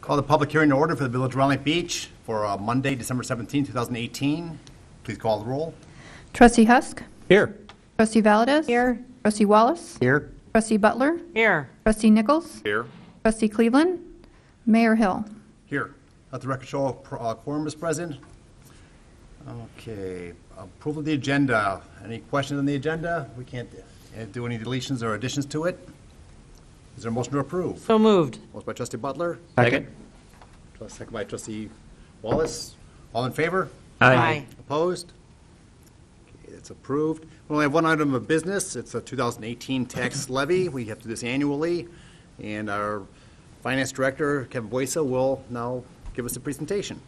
Call the public hearing in order for the Village of Round Lake Beach for Monday, December 17, 2018. Please call the roll. Trustee Husk. Here. Trustee Valdez. Here. Trustee Wallace. Here. Trustee Butler. Here. Trustee Nichols. Here. Trustee Cleveland. Mayor Hill. Here. Let the record show quorum is present. Okay. Approval of the agenda. Any questions on the agenda? We can't do any deletions or additions to it. Is there a motion to approve? So moved. Motion by Trustee Butler. Second. Second by Trustee Wallace. All in favor? Aye. Opposed? Okay, it's approved. We only have one item of business. It's a 2018 tax levy. We have to do this annually. And our Finance Director, Kevin Boysa, will now give us a presentation.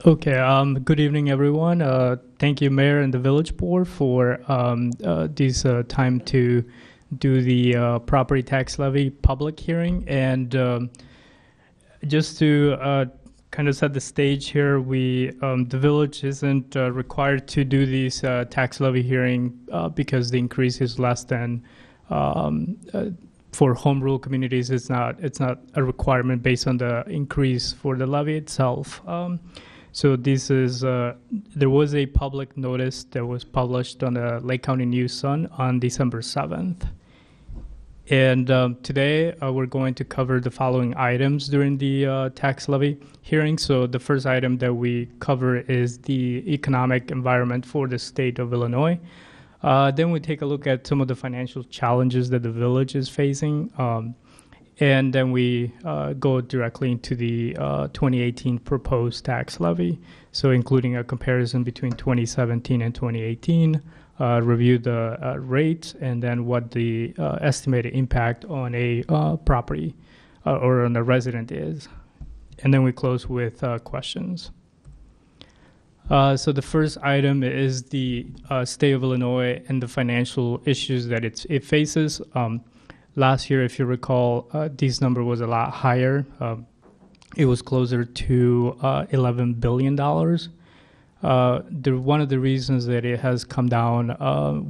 Okay, good evening, everyone. Thank you, Mayor and the Village Board, for this time to do the property tax levy public hearing. And just to kind of set the stage here, the village isn't required to do this tax levy hearing because the increase is less than for home rule communities. It's not a requirement based on the increase for the levy itself. So this is there was a public notice that was published on the Lake County News Sun on December 7th. And today we're going to cover the following items during the tax levy hearing. So the first item that we cover is the economic environment for the state of Illinois. Then we take a look at some of the financial challenges that the village is facing. And then we go directly into the 2018 proposed tax levy. So including a comparison between 2017 and 2018. Review the rates, and then what the estimated impact on a property or on a resident is. And then we close with questions. So the first item is the state of Illinois and the financial issues that it faces. Last year, if you recall, this number was a lot higher. It was closer to $11 billion. One of the reasons that it has come down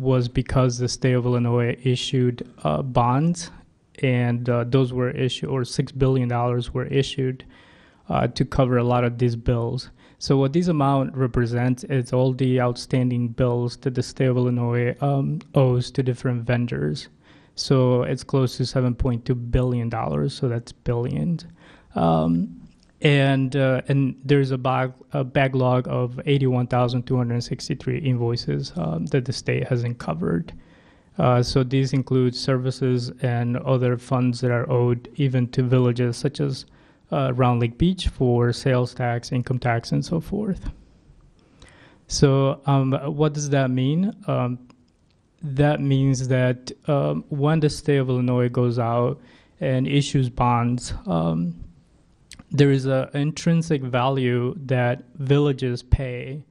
was because the state of Illinois issued bonds, and those were issued, or $6 billion were issued to cover a lot of these bills. So what this amount represents is all the outstanding bills that the state of Illinois owes to different vendors. So it's close to $7.2 billion, so that's billions. And there's a backlog of 81,263 invoices that the state hasn't covered. So these include services and other funds that are owed even to villages such as Round Lake Beach for sales tax, income tax, and so forth. So what does that mean? That means that when the state of Illinois goes out and issues bonds, there is an intrinsic value that villages pay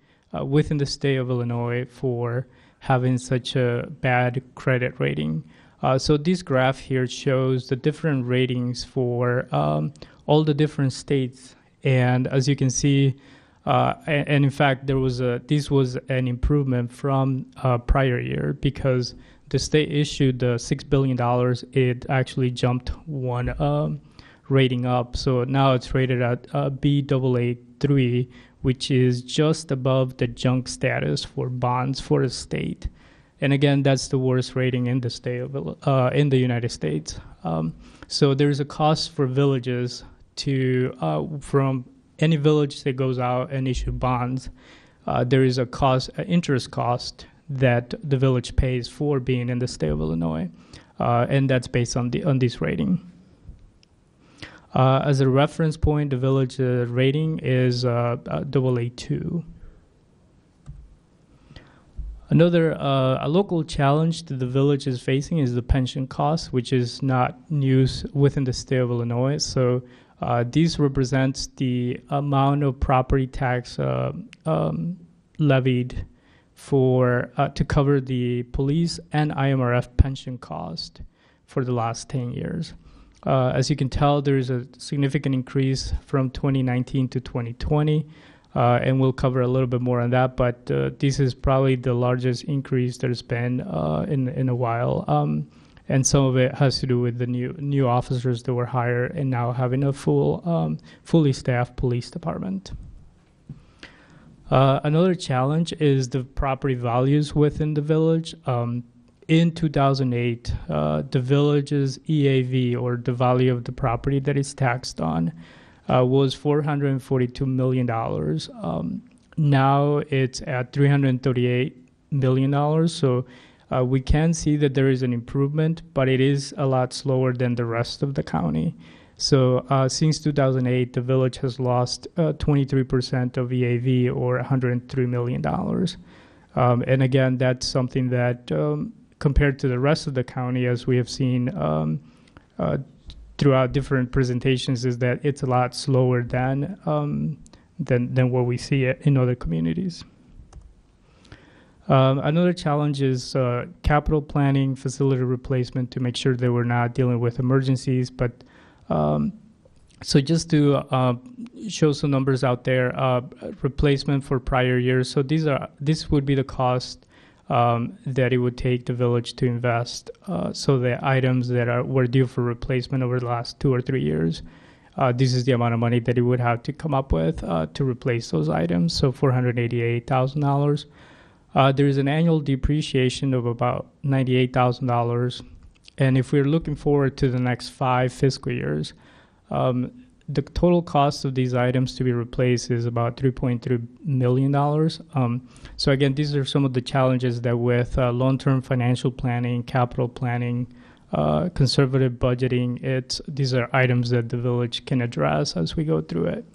within the state of Illinois for having such a bad credit rating. So this graph here shows the different ratings for all the different states. And as you can see, and in fact, this was an improvement from prior year because the state issued the $6 billion. It actually jumped one rating up. So now it's rated at Baa3, which is just above the junk status for bonds for a state. And again, that's the worst rating in the state of in the United States. So there's a cost for villages to from any village that goes out and issue bonds. There is a cost, interest cost that the village pays for being in the state of Illinois, and that's based on this rating. As a reference point, the village rating is Aa2. Another a local challenge that the village is facing is the pension cost, which is not news within the state of Illinois. So this represents the amount of property tax levied for to cover the police and IMRF pension cost for the last 10 years. As you can tell, there is a significant increase from 2019 to 2020, and we'll cover a little bit more on that, but this is probably the largest increase there's been in a while. and some of it has to do with the new officers that were hired and now having a fully staffed police department. Another challenge is the property values within the village. In 2008, the village's EAV, or the value of the property that is taxed on, was $442 million. Now it's at $338 million. So we can see that there is an improvement, but it is a lot slower than the rest of the county. So since 2008, the village has lost 23% of EAV, or $103 million. And again, that's something that compared to the rest of the county, as we have seen throughout different presentations, is that it's a lot slower than what we see in other communities. Another challenge is capital planning, facility replacement, to make sure that we're not dealing with emergencies. But so just to show some numbers out there, replacement for prior years. So this would be the cost that it would take the village to invest. So the items that were due for replacement over the last 2 or 3 years, this is the amount of money that it would have to come up with to replace those items. So $488,000. There is an annual depreciation of about $98,000. And if we're looking forward to the next 5 fiscal years, the total cost of these items to be replaced is about $3.3 million. So again, these are some of the challenges that with long-term financial planning, capital planning, conservative budgeting, these are items that the village can address as we go through it.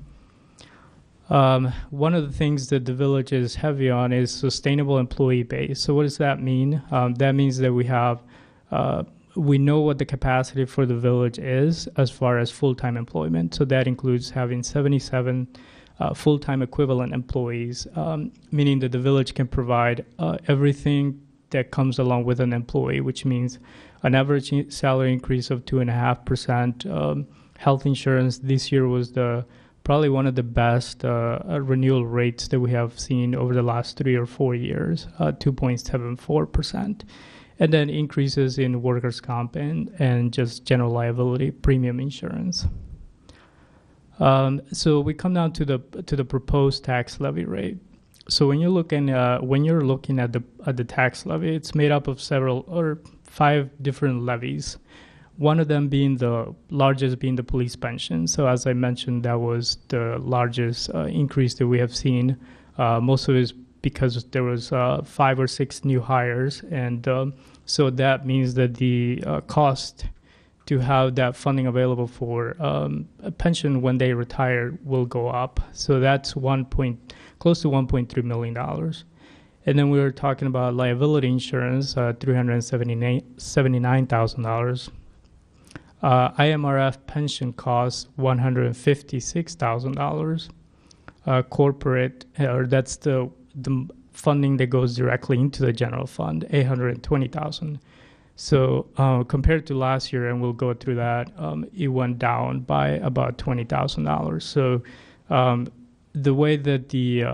One of the things that the village is heavy on is sustainable employee base. So what does that mean? That means that we know what the capacity for the village is as far as full-time employment. So that includes having 77 full-time equivalent employees, meaning that the village can provide everything that comes along with an employee, which means an average salary increase of 2.5%. Health insurance this year was probably one of the best renewal rates that we have seen over the last 3 or 4 years, 2.74%. And then increases in workers' comp and just general liability premium insurance. So we come down to the proposed tax levy rate. So when you're looking at the tax levy, it's made up of 5 different levies. One of them being the largest being the police pension. So as I mentioned, that was the largest increase that we have seen. Most of it is because there was 5 or 6 new hires, and so that means that the cost to have that funding available for a pension when they retire will go up. So that's close to $1.3 million. And then we were talking about liability insurance, $379,000. IMRF pension costs $156,000. Corporate, or that's the funding that goes directly into the general fund, $820,000. So compared to last year, and we'll go through that, it went down by about $20,000. So the way that the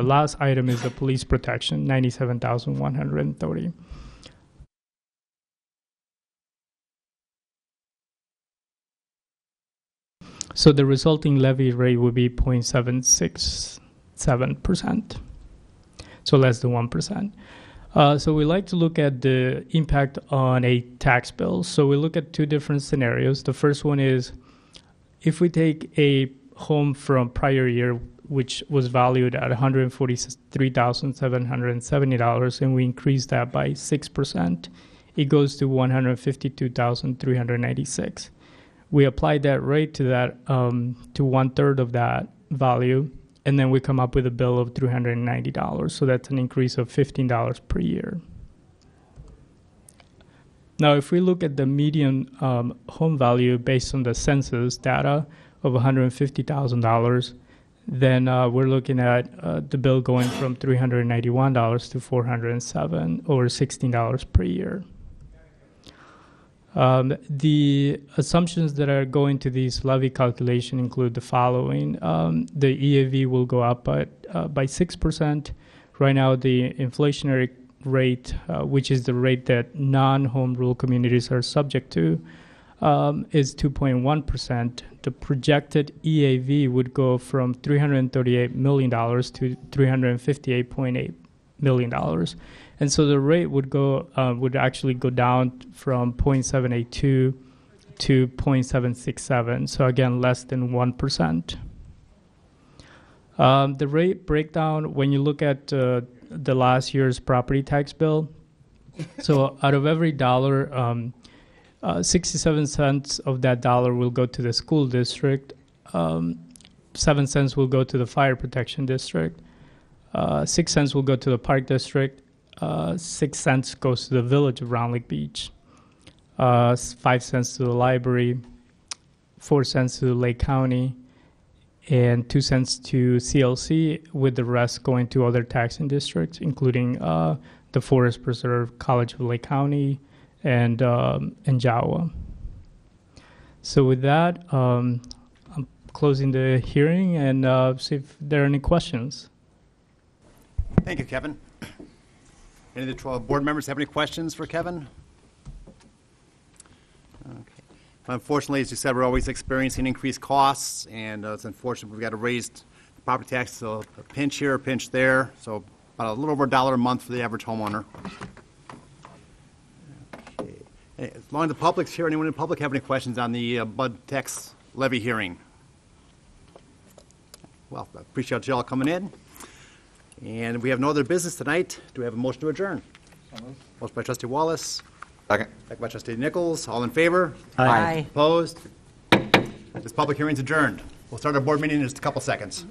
last item is the police protection, $97,130. So the resulting levy rate would be 0.767%, so less than 1%. So we like to look at the impact on a tax bill. So we look at 2 different scenarios. The first one is if we take a home from prior year, which was valued at $143,770, and we increase that by 6%, it goes to $152,396. We apply that rate to that to 1/3 of that value, and then we come up with a bill of $390. So that's an increase of $15 per year. Now, if we look at the median home value based on the census data of $150,000, then we're looking at the bill going from $391 to $407, or $16 per year. The assumptions that are going to these levy calculation include the following. The EAV will go up by 6%. Right now, the inflationary rate, which is the rate that non-home rule communities are subject to, is 2.1%. The projected EAV would go from $338 million to $358.8 million. And so the rate would actually go down from 0.782 to 0.767. So again, less than 1%. The rate breakdown, when you look at the last year's property tax bill, so out of every dollar, 67 cents of that dollar will go to the school district, 7 cents will go to the fire protection district, 6 cents will go to the park district, 6 cents goes to the village of Round Lake Beach, 5 cents to the library, 4 cents to Lake County, and 2 cents to CLC, with the rest going to other taxing districts, including the Forest Preserve, College of Lake County, and Jawa. So with that, I'm closing the hearing and see if there are any questions. Thank you, Kevin. Any of the 12 board members have any questions for Kevin? Okay. Unfortunately, as you said, we're always experiencing increased costs, and it's unfortunate we've got to raise the property tax, so a pinch here, a pinch there, so about a little over $1 a month for the average homeowner. Okay. As long as the public's here, anyone in the public have any questions on the Bud tax levy hearing? Well, I appreciate you all coming in. And we have no other business tonight. Do we have a motion to adjourn? Motion by trustee Wallace. Second. Second by trustee Nichols. All in favor? Aye. Opposed? This public hearing's adjourned. We'll start our board meeting in just a couple seconds.